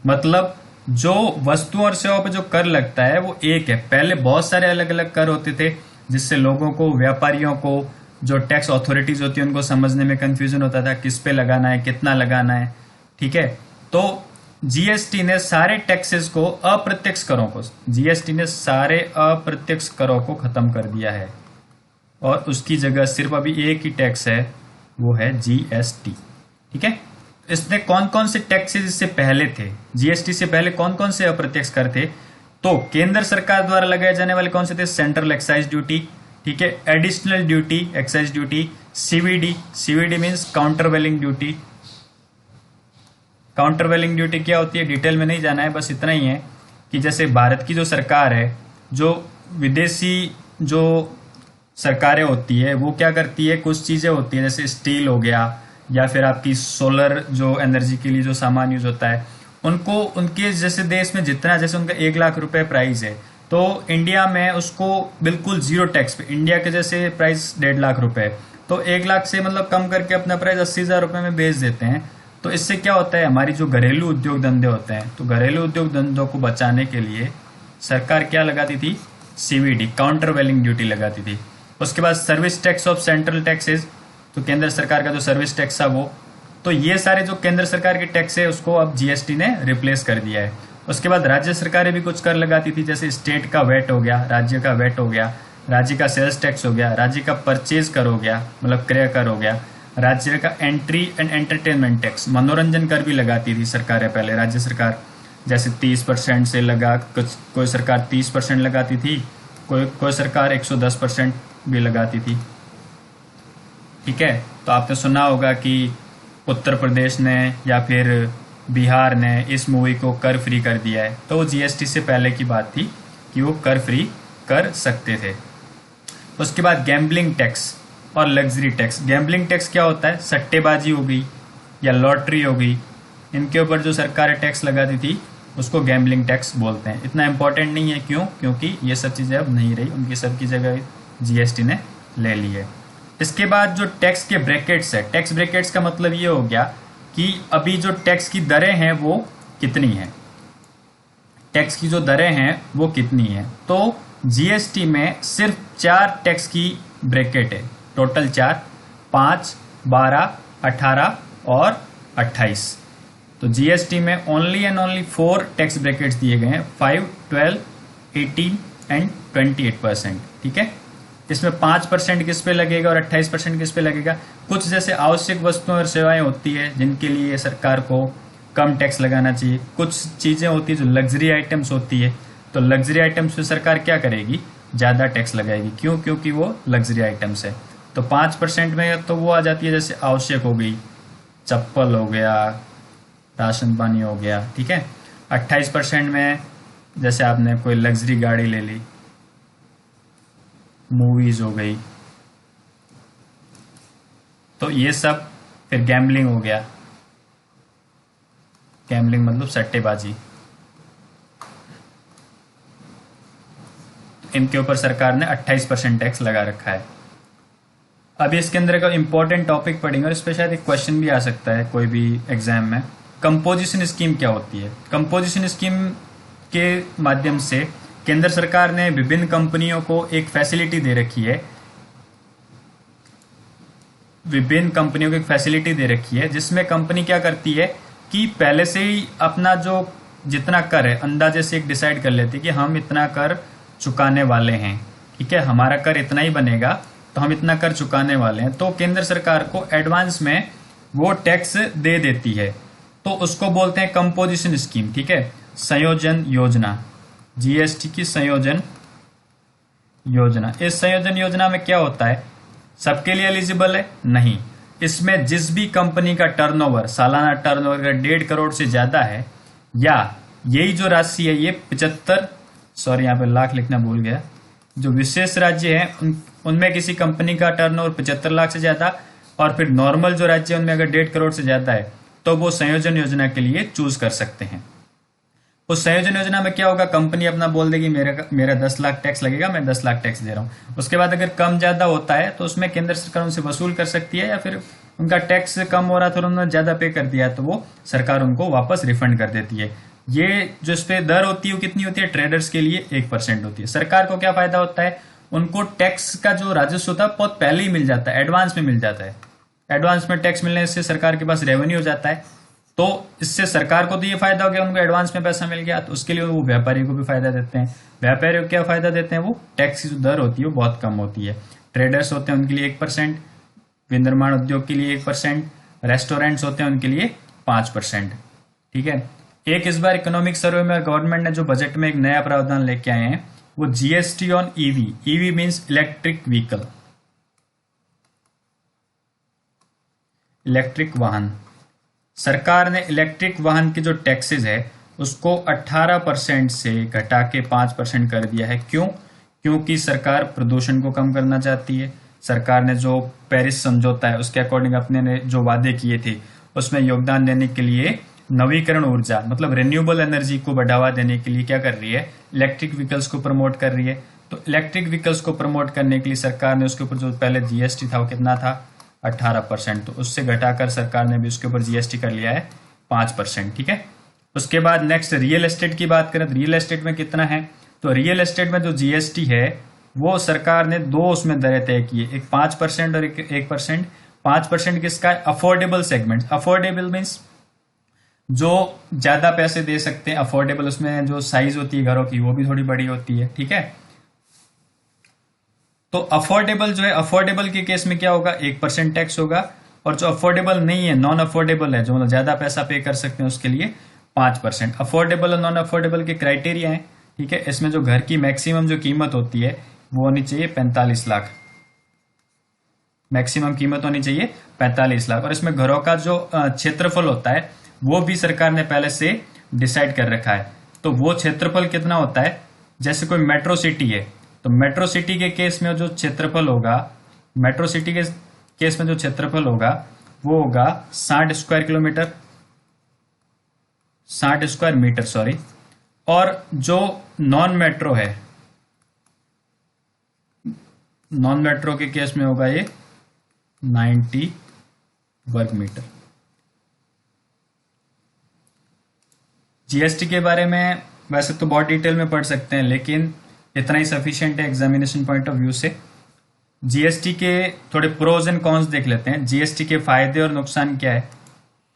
मतलब जो वस्तुओं और सेवाओं पर जो कर लगता है वो एक है। पहले बहुत सारे अलग अलग कर होते थे जिससे लोगों को, व्यापारियों को, जो टैक्स अथॉरिटीज होती है उनको समझने में कंफ्यूजन होता था किस पे लगाना है, कितना लगाना है, ठीक है। तो जीएसटी ने सारे टैक्सेस को, अप्रत्यक्ष करों को, जीएसटी ने सारे अप्रत्यक्ष करों को खत्म कर दिया है और उसकी जगह सिर्फ अभी एक ही टैक्स है, वो है जीएसटी, ठीक है। इसने कौन कौन से टैक्सेस इससे पहले थे, जीएसटी से पहले कौन कौन से अप्रत्यक्ष कर थे? तो केंद्र सरकार द्वारा लगाए जाने वाले कौन से थे? सेंट्रल एक्साइज ड्यूटी, ठीक है, additional duty, excise duty, CVD means countervailing duty. Countervailing duty क्या होती है डिटेल में नहीं जाना है, बस इतना ही है कि जैसे भारत की जो सरकार है, जो विदेशी जो सरकारें होती है वो क्या करती है, कुछ चीजें होती है जैसे स्टील हो गया या फिर आपकी सोलर जो एनर्जी के लिए जो सामान यूज होता है, उनको उनके जैसे देश में जितना, जैसे उनका 1 लाख रुपए प्राइस है तो इंडिया में उसको बिल्कुल जीरो टैक्स पे, इंडिया के जैसे प्राइस 1.5 लाख रुपए, तो 1 लाख से मतलब कम करके अपना प्राइस 80,000 रुपए में बेच देते हैं। तो इससे क्या होता है, हमारी जो घरेलू उद्योग धंधे होते हैं, तो घरेलू उद्योग धंधों को बचाने के लिए सरकार क्या लगाती थी? सीवीडी, काउंटर वेलिंग ड्यूटी लगाती थी। उसके बाद service tax of central taxes, तो केंद्र सरकार का जो सर्विस टैक्स था वो, तो ये सारे जो केंद्र सरकार के टैक्स है उसको अब जीएसटी ने रिप्लेस कर दिया है। उसके बाद राज्य सरकारें भी कुछ कर लगाती थी, जैसे स्टेट का वेट हो गया, राज्य का वेट हो गया, राज्य का सेल्स टैक्स हो गया, राज्य का परचेज कर हो गया, मतलब क्रय कर हो गया, राज्य का एंट्री एंड एंटरटेनमेंट टैक्स, मनोरंजन कर भी लगाती थी सरकारें पहले। राज्य सरकार जैसे 30% से लगा, कोई सरकार 30% लगाती थी, कोई सरकार 110% भी लगाती थी, ठीक है। तो आपने सुना होगा कि उत्तर प्रदेश ने या फिर बिहार ने इस मूवी को कर फ्री कर दिया है, तो वो जीएसटी से पहले की बात थी कि वो कर फ्री कर सकते थे। उसके बाद गैम्बलिंग टैक्स और लग्जरी टैक्स। गैम्बलिंग टैक्स क्या होता है? सट्टेबाजी हो गई या लॉटरी हो गई, इनके ऊपर जो सरकारें टैक्स लगाती थी उसको गैम्बलिंग टैक्स बोलते हैं। इतना इंपॉर्टेंट नहीं है, क्यों? क्योंकि ये सब चीज़ें अब नहीं रही, उनकी सब की जगह जीएसटी ने ले ली है। इसके बाद जो टैक्स के ब्रैकेट्स है, टैक्स ब्रैकेट्स का मतलब ये हो गया कि अभी जो टैक्स की दरें हैं वो कितनी हैं, टैक्स की जो दरें हैं वो कितनी हैं। तो जीएसटी में सिर्फ 4 टैक्स की ब्रैकेट है, टोटल 4, 5, 12, 18 और 28। तो जीएसटी में only and only 4 tax brackets दिए गए हैं, 5, 12, 18 एंड 28%, ठीक है। इसमें 5% किस पे लगेगा और 28% किस पे लगेगा? कुछ जैसे आवश्यक वस्तुएं और सेवाएं होती है जिनके लिए सरकार को कम टैक्स लगाना चाहिए, कुछ चीजें होती है जो लग्जरी आइटम्स होती है, तो लग्जरी आइटम्स पे सरकार क्या करेगी? ज्यादा टैक्स लगाएगी। क्यों? क्योंकि वो लग्जरी आइटम्स है। तो 5% में तो वो आ जाती है जैसे आवश्यक हो गई, चप्पल हो गया, राशन पानी हो गया, ठीक है। 28% में जैसे आपने कोई लग्जरी गाड़ी ले ली, मूवीज हो गई, तो ये सब। फिर गैम्बलिंग हो गया, गैम्बलिंग मतलब सट्टेबाजी। इनके ऊपर सरकार ने 28% टैक्स लगा रखा है। अभी इसके अंदर का इंपॉर्टेंट टॉपिक पढ़ेंगे और इस पर शायद एक क्वेश्चन भी आ सकता है कोई भी एग्जाम में। कंपोजिशन स्कीम क्या होती है? कंपोजिशन स्कीम के माध्यम से केंद्र सरकार ने विभिन्न कंपनियों को एक फैसिलिटी दे रखी है, विभिन्न कंपनियों को एक फैसिलिटी दे रखी है जिसमें कंपनी क्या करती है कि पहले से ही अपना जो जितना कर है अंदाजे से एक डिसाइड कर लेती है कि हम इतना कर चुकाने वाले हैं, ठीक है, हमारा कर इतना ही बनेगा तो हम इतना कर चुकाने वाले हैं। तो केंद्र सरकार को एडवांस में वो टैक्स दे देती है, तो उसको बोलते हैं कंपोजिशन स्कीम, ठीक है, संयोजन योजना, जीएसटी की संयोजन योजना। इस संयोजन योजना में क्या होता है? सबके लिए एलिजिबल है? नहीं। इसमें जिस भी कंपनी का टर्नओवर, सालाना टर्नओवर का 1.5 करोड़ से ज्यादा है, या यही जो राशि है ये 75, सॉरी यहाँ पे लाख लिखना भूल गया, जो विशेष राज्य है उनमें किसी कंपनी का टर्नओवर 75 लाख से ज्यादा, और फिर नॉर्मल जो राज्य है उनमें अगर 1.5 करोड़ से ज्यादा है तो वो संयोजन योजना के लिए चूज कर सकते हैं। उस संयोजन योजना में क्या होगा? कंपनी अपना बोल देगी मेरा 10 लाख टैक्स लगेगा, मैं 10 लाख टैक्स दे रहा हूँ। उसके बाद अगर कम ज्यादा होता है तो उसमें केंद्र सरकार उनसे वसूल कर सकती है, या फिर उनका टैक्स कम हो रहा था और उन्होंने ज्यादा पे कर दिया तो वो सरकार उनको वापस रिफंड कर देती है। ये जो इस पे दर होती है वो कितनी होती है? ट्रेडर्स के लिए 1% होती है। सरकार को क्या फायदा होता है? उनको टैक्स का जो राजस्व होता है बहुत पहले ही मिल जाता है, एडवांस में मिल जाता है। एडवांस में टैक्स मिलने से सरकार के पास रेवेन्यू हो जाता है, तो इससे सरकार को तो ये फायदा हो गया, उनको एडवांस में पैसा मिल गया, तो उसके लिए वो व्यापारियों को भी फायदा देते हैं। व्यापारियों को क्या फायदा देते हैं? वो टैक्स की जो दर होती है वो बहुत कम होती है। ट्रेडर्स होते हैं उनके लिए 1%, विनिर्माण उद्योग के लिए 1%, रेस्टोरेंट्स होते हैं उनके लिए 5%, ठीक है। एक इस बार इकोनॉमिक सर्वे में गवर्नमेंट ने जो बजट में एक नया प्रावधान लेके आए हैं वो GST on EV. EV means electric vehicle, electric वाहन। सरकार ने इलेक्ट्रिक वाहन के जो टैक्सेस है उसको 18% से घटा के 5% कर दिया है। क्यों? क्योंकि सरकार प्रदूषण को कम करना चाहती है। सरकार ने जो पेरिस समझौता है उसके अकॉर्डिंग अपने ने जो वादे किए थे उसमें योगदान देने के लिए नवीकरण ऊर्जा मतलब रिन्यूएबल एनर्जी को बढ़ावा देने के लिए क्या कर रही है? इलेक्ट्रिक व्हीकल्स को प्रमोट कर रही है। तो इलेक्ट्रिक व्हीकल्स को प्रमोट करने के लिए सरकार ने उसके ऊपर जो पहले जीएसटी था वो कितना था? 18%। तो उससे घटाकर सरकार ने भी उसके ऊपर जीएसटी कर लिया है 5%, ठीक है। उसके बाद नेक्स्ट रियल एस्टेट की बात करें तो रियल एस्टेट में कितना है? तो रियल एस्टेट में जो जीएसटी है वो सरकार ने दो उसमें दरें तय की है, एक 5% और एक 1%। 5% किसका है? Affordable segment. अफोर्डेबल मीन्स जो ज्यादा पैसे दे सकते हैं, अफोर्डेबल उसमें जो साइज होती है घरों की वो भी थोड़ी बड़ी होती है, ठीक है। तो अफोर्डेबल जो है, अफोर्डेबल के केस में क्या होगा? 1% टैक्स होगा, और जो अफोर्डेबल नहीं है, नॉन अफोर्डेबल है, जो मतलब ज्यादा पैसा पे कर सकते हैं उसके लिए 5%। अफोर्डेबल और नॉन अफोर्डेबल के क्राइटेरिया है, ठीक है। इसमें जो घर की मैक्सिमम जो कीमत होती है वो होनी चाहिए 45 लाख, मैक्सिमम कीमत होनी चाहिए 45 लाख। और इसमें घरों का जो क्षेत्रफल होता है वो भी सरकार ने पहले से डिसाइड कर रखा है। तो वो क्षेत्रफल कितना होता है? जैसे कोई मेट्रो सिटी है तो मेट्रो सिटी के केस में जो क्षेत्रफल होगा, मेट्रो सिटी के केस में जो क्षेत्रफल होगा वो होगा 60 square kilometre, 60 square metre sorry. और जो नॉन मेट्रो है, नॉन मेट्रो के केस में होगा ये 90 वर्ग मीटर। जीएसटी के बारे में वैसे तो बहुत डिटेल में पढ़ सकते हैं, लेकिन इतना ही सफिशिएंट है एग्जामिनेशन पॉइंट ऑफ व्यू से। जीएसटी के थोड़े प्रोज एंड कॉन्स देख लेते हैं। जीएसटी के फायदे और नुकसान क्या है,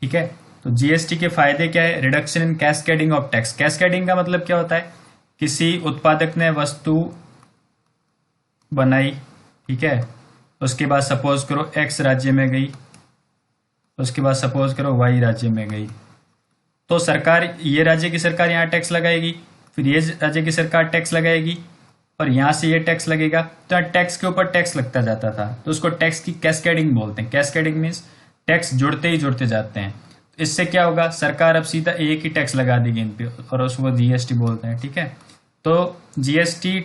ठीक है। तो जीएसटी के फायदे क्या है? Reduction in cascading of tax. Cascading का मतलब क्या होता है? किसी उत्पादक ने वस्तु बनाई, ठीक है, उसके बाद सपोज करो एक्स राज्य में गई, उसके बाद सपोज करो वाई राज्य में गई, तो सरकार, ये राज्य की सरकार यहाँ टैक्स लगाएगी, फिर ये राज्य की सरकार टैक्स लगाएगी, और यहां से ये टैक्स लगेगा। तो टैक्स के ऊपर टैक्स लगता जाता था, तो उसको टैक्स की कैस्केडिंग बोलते हैं। कैस्केडिंग मीन्स टैक्स जुड़ते ही जुड़ते जाते हैं। तो इससे क्या होगा? सरकार अब सीधा एक ही टैक्स लगा देगी इन पे, और उसको जीएसटी बोलते हैं, ठीक है। तो जीएसटी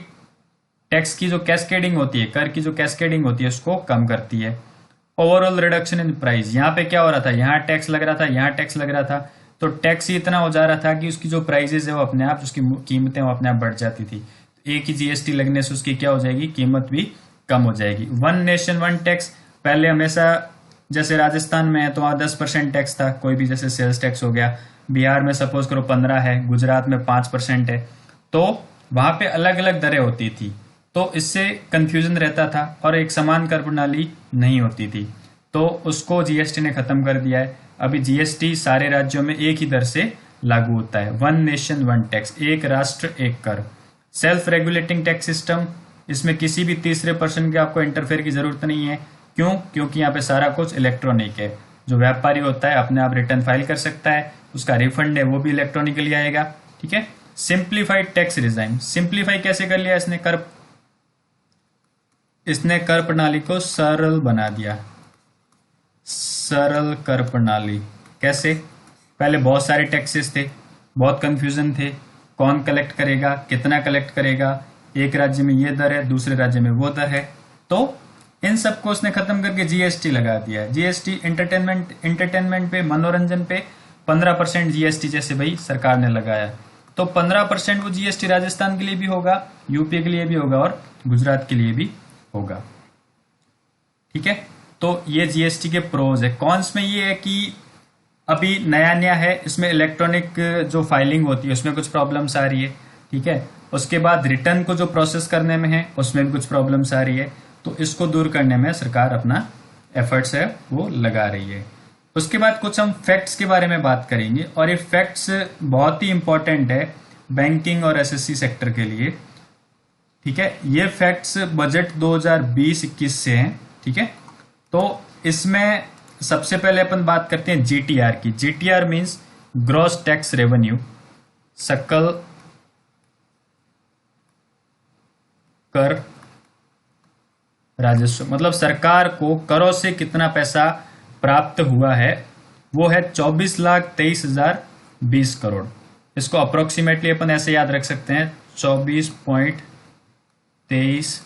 टैक्स की जो कैस्केडिंग होती है, कर की जो कैस्केडिंग होती है, उसको कम करती है। ओवरऑल रिडक्शन इन प्राइस, यहाँ पे क्या हो रहा था? यहाँ टैक्स लग रहा था, यहाँ टैक्स लग रहा था, तो टैक्स ही इतना हो जा रहा था कि उसकी जो प्राइजेस है वो अपने आप, उसकी कीमतें वो अपने आप बढ़ जाती थी। एक ही जीएसटी लगने से उसकी क्या हो जाएगी, कीमत भी कम हो जाएगी। वन नेशन वन टैक्स, पहले हमेशा जैसे राजस्थान में है तो वहां 10% टैक्स था, कोई भी जैसे सेल्स टैक्स हो गया। बिहार में सपोज करो 15 है, गुजरात में 5% है, तो वहां पे अलग अलग दरें होती थी, तो इससे कंफ्यूजन रहता था और एक समान कर प्रणाली नहीं होती थी, तो उसको जीएसटी ने खत्म कर दिया है। अभी जीएसटी सारे राज्यों में एक ही दर से लागू होता है, वन नेशन वन टैक्स, एक राष्ट्र एक कर। सेल्फ रेगुलेटिंग टैक्स सिस्टम, इसमें किसी भी तीसरे पर्सन के आपको इंटरफेयर की जरूरत नहीं है। क्यों? क्योंकि यहाँ पे सारा कुछ इलेक्ट्रॉनिक है। जो व्यापारी होता है अपने आप रिटर्न फाइल कर सकता है, उसका रिफंड है वो भी इलेक्ट्रॉनिकली आएगा। ठीक है। सिंप्लीफाइड टैक्स रिजाइम, सिंप्लीफाई कैसे कर लिया इसने कर प्रणाली को सरल बना दिया। सरल कर प्रणाली कैसे? पहले बहुत सारे टैक्सेस थे, बहुत कंफ्यूजन थे, कौन कलेक्ट करेगा, कितना कलेक्ट करेगा, एक राज्य में ये दर है, दूसरे राज्य में वो दर है, तो इन सबको उसने खत्म करके जीएसटी लगा दिया है। जीएसटी एंटरटेनमेंट पे, मनोरंजन पे 15% जीएसटी जैसे भाई सरकार ने लगाया, तो 15% वो जीएसटी राजस्थान के लिए भी होगा, यूपी के लिए भी होगा और गुजरात के लिए भी होगा। ठीक है, तो ये जीएसटी के प्रोज है। कॉन्स में ये है कि अभी नया नया है, इसमें इलेक्ट्रॉनिक जो फाइलिंग होती है उसमें कुछ प्रॉब्लम्स आ रही है। ठीक है, उसके बाद रिटर्न को जो प्रोसेस करने में है उसमें भी कुछ प्रॉब्लम्स आ रही है, तो इसको दूर करने में सरकार अपना एफर्ट्स है वो लगा रही है। उसके बाद कुछ हम फैक्ट्स के बारे में बात करेंगे, और ये फैक्ट्स बहुत ही इंपॉर्टेंट है बैंकिंग और एसएससी सेक्टर के लिए। ठीक है, ये फैक्ट्स बजट 2020-21 से हैं। ठीक है, तो इसमें सबसे पहले अपन बात करते हैं जीटीआर की। GTR means gross tax revenue, सकल कर राजस्व, मतलब सरकार को करों से कितना पैसा प्राप्त हुआ है, वो है 24,23,020 करोड़। इसको अप्रोक्सीमेटली अपन ऐसे याद रख सकते हैं, 24.23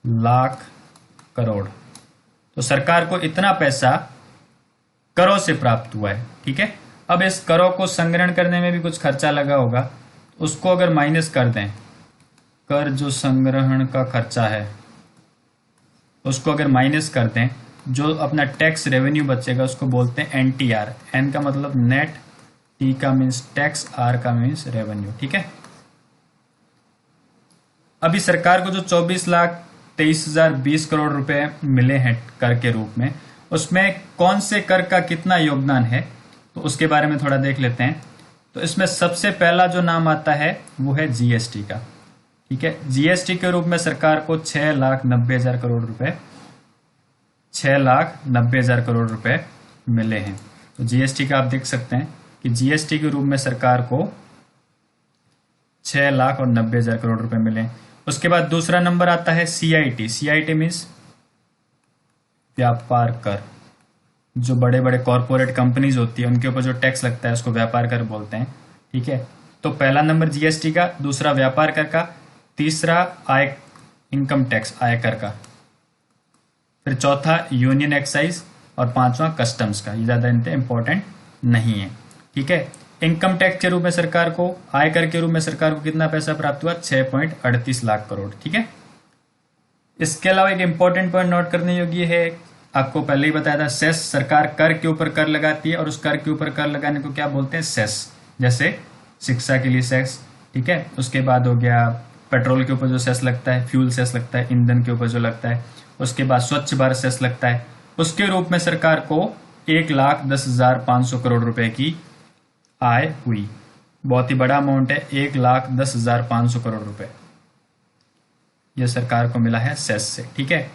लाख करोड़। तो सरकार को इतना पैसा करों से प्राप्त हुआ है। ठीक है, अब इस करों को संग्रहण करने में भी कुछ खर्चा लगा होगा, उसको अगर माइनस कर दें, कर जो संग्रहण का खर्चा है उसको अगर माइनस कर दें, जो अपना टैक्स रेवेन्यू बचेगा उसको बोलते हैं एनटीआर। एन का मतलब नेट, टी का मीन्स टैक्स, आर का मीन्स रेवेन्यू। ठीक है, अभी सरकार को जो 24,23,020 करोड़ रुपए मिले हैं कर के रूप में, उसमें कौन से कर का कितना योगदान है तो उसके बारे में थोड़ा देख लेते हैं। तो इसमें सबसे पहला जो नाम आता है वो है जीएसटी का। ठीक है, जीएसटी के रूप में सरकार को 6,90,000 करोड़ रुपए, 6,90,000 करोड़ रुपए मिले हैं। तो जीएसटी का आप देख सकते हैं कि जीएसटी के रूप में सरकार को 6,90,000 करोड़ रुपए मिले हैं। उसके बाद दूसरा नंबर आता है सीआईटी। सीआईटी मीन्स व्यापार कर। जो बड़े बड़े कॉरपोरेट कंपनीज होती है उनके ऊपर जो टैक्स लगता है उसको व्यापार कर बोलते हैं। ठीक है, तो पहला नंबर जीएसटी का, दूसरा व्यापार कर का, तीसरा आय इनकम टैक्स आयकर का, फिर चौथा यूनियन एक्साइज और पांचवा कस्टम्स का। ये ज्यादा इंपॉर्टेंट नहीं है। ठीक है, इनकम टैक्स के रूप में सरकार को, आयकर के रूप में सरकार को कितना पैसा प्राप्त हुआ? 6.38 लाख करोड़। ठीक है, इसके अलावा एक इंपॉर्टेंट पॉइंट नोट करने योग्य है, आपको पहले ही बताया था, सेस। सरकार कर के ऊपर कर लगाती है और उस कर के ऊपर कर लगाने को क्या बोलते हैं? सेस। जैसे शिक्षा के लिए सेस। ठीक है, उसके बाद हो गया पेट्रोल के ऊपर जो सेस लगता है, फ्यूल सेस लगता है, ईंधन के ऊपर जो लगता है, उसके बाद स्वच्छ भारत सेस लगता है। उसके रूप में सरकार को 1,10,500 करोड़ रुपए की आय हुई। बहुत ही बड़ा अमाउंट है, 1,10,500 करोड़ रुपए यह सरकार को मिला है सेस से। ठीक है,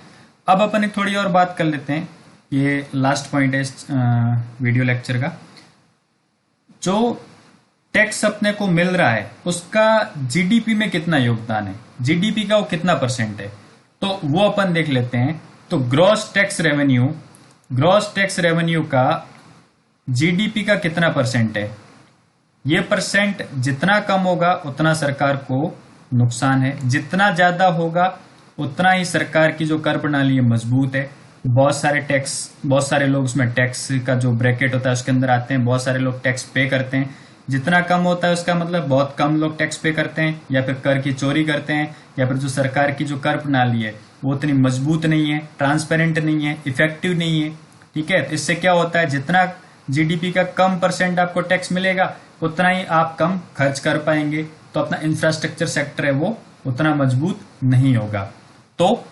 अब अपन एक थोड़ी और बात कर लेते हैं, ये लास्ट पॉइंट है इस वीडियो लेक्चर का। जो टैक्स अपने को मिल रहा है उसका जीडीपी में कितना योगदान है, जीडीपी का वो कितना परसेंट है, तो वो अपन देख लेते हैं। तो ग्रॉस टैक्स रेवेन्यू का जीडीपी का कितना परसेंट है? ये परसेंट जितना कम होगा उतना सरकार को नुकसान है, जितना ज्यादा होगा उतना ही सरकार की जो कर प्रणाली है मजबूत है। बहुत सारे लोग उसमें टैक्स का जो ब्रैकेट होता है उसके अंदर आते हैं, बहुत सारे लोग टैक्स पे करते हैं, जितना कम होता है उसका मतलब बहुत कम लोग टैक्स पे करते हैं, या फिर कर की चोरी करते हैं, या फिर जो सरकार की जो कर प्रणाली है वो उतनी मजबूत नहीं है, ट्रांसपेरेंट नहीं है, इफेक्टिव नहीं है। ठीक है, इससे क्या होता है, जितना जीडीपी का कम परसेंट आपको टैक्स मिलेगा उतना ही आप कम खर्च कर पाएंगे, तो अपना इंफ्रास्ट्रक्चर सेक्टर है वो उतना मजबूत नहीं होगा। तो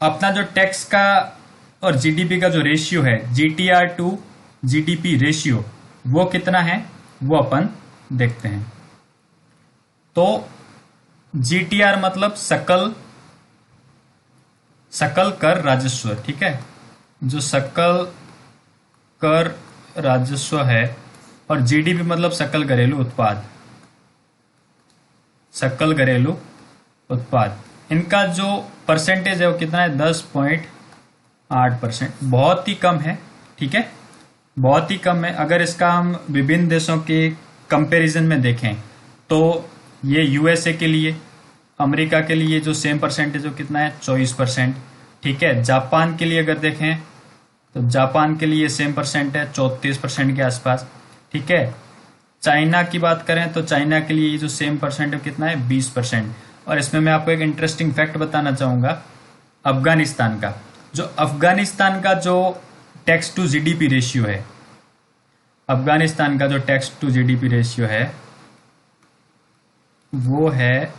अपना जो टैक्स का और जीडीपी का जो रेशियो है, जीटीआर टू जीडीपी रेशियो, वो कितना है वो अपन देखते हैं। तो जीटीआर मतलब सकल कर राजस्व। ठीक है, जो सकल कर राजस्व है, और जीडीपी मतलब सकल घरेलू उत्पाद, सकल घरेलू उत्पाद, इनका जो परसेंटेज है वो कितना है, 10.8%। बहुत ही कम है। ठीक है, बहुत ही कम है। अगर इसका हम विभिन्न देशों के कंपैरिजन में देखें तो ये यूएसए के लिए, अमेरिका के लिए जो सेम परसेंटेज वो कितना है, 24%। ठीक है, जापान के लिए अगर देखें तो जापान के लिए सेम परसेंट है, 34% के आसपास। ठीक है, चाइना की बात करें तो चाइना के लिए जो सेम परसेंट है कितना है, 20%। और इसमें मैं आपको एक इंटरेस्टिंग फैक्ट बताना चाहूंगा, अफगानिस्तान का जो टैक्स टू जीडीपी रेशियो है, अफगानिस्तान का जो टैक्स टू जीडीपी रेशियो है वो है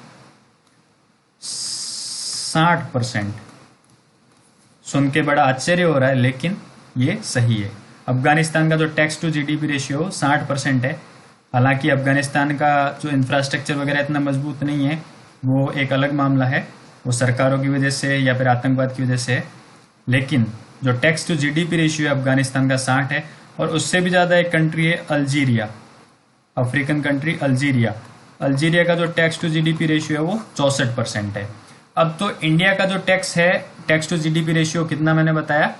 60%। सुन के बड़ा आश्चर्य हो रहा है, लेकिन ये सही है। अफगानिस्तान का जो टैक्स टू जीडीपी रेशियो 60% है। हालांकि अफगानिस्तान का जो इंफ्रास्ट्रक्चर वगैरह इतना मजबूत नहीं है, वो एक अलग मामला है, वो सरकारों की वजह से या फिर आतंकवाद की वजह से है। लेकिन जो टैक्स टू जीडीपी रेशियो है अफगानिस्तान का 60 है। और उससे भी ज़्यादा एक कंट्री है Algeria, African country Algeria. Algeria का जो टैक्स टू जीडीपी रेशियो है वो 64% है। अब तो इंडिया का जो टैक्स है, टैक्स टू जीडीपी रेशियो कितना मैंने बताया,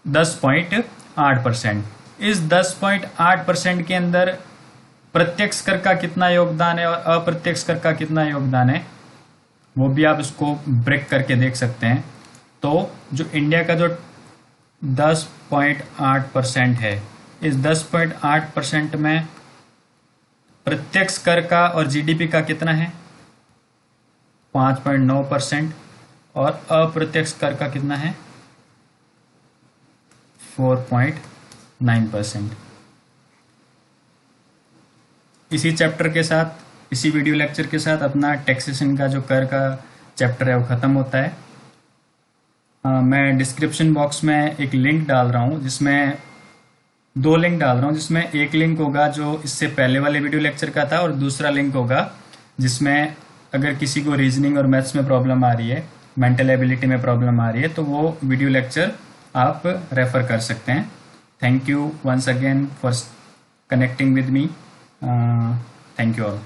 10.8%। इस 10.8% के अंदर प्रत्यक्ष कर का कितना योगदान है और अप्रत्यक्ष कर का कितना योगदान है वो भी आप इसको ब्रेक करके देख सकते हैं। तो जो इंडिया का जो 10.8% है, इस 10.8% में प्रत्यक्ष कर का और जीडीपी का कितना है, 5.9%, और अप्रत्यक्ष कर का कितना है, 4.9%। इसी चैप्टर के साथ, इसी वीडियो लेक्चर के साथ अपना टैक्सेशन का जो कर का चैप्टर है वो ख़त्म होता है। मैं डिस्क्रिप्शन बॉक्स में एक लिंक डाल रहा हूँ, जिसमें 2 लिंक डाल रहा हूँ, जिसमें एक लिंक होगा जो इससे पहले वाले वीडियो लेक्चर का था, और दूसरा लिंक होगा जिसमें अगर किसी को रीजनिंग और मैथ्स में प्रॉब्लम आ रही है, मेंटल एबिलिटी में प्रॉब्लम आ रही है, तो वो वीडियो लेक्चर आप रेफर कर सकते हैं। Thank you once again for connecting with me. Thank you all.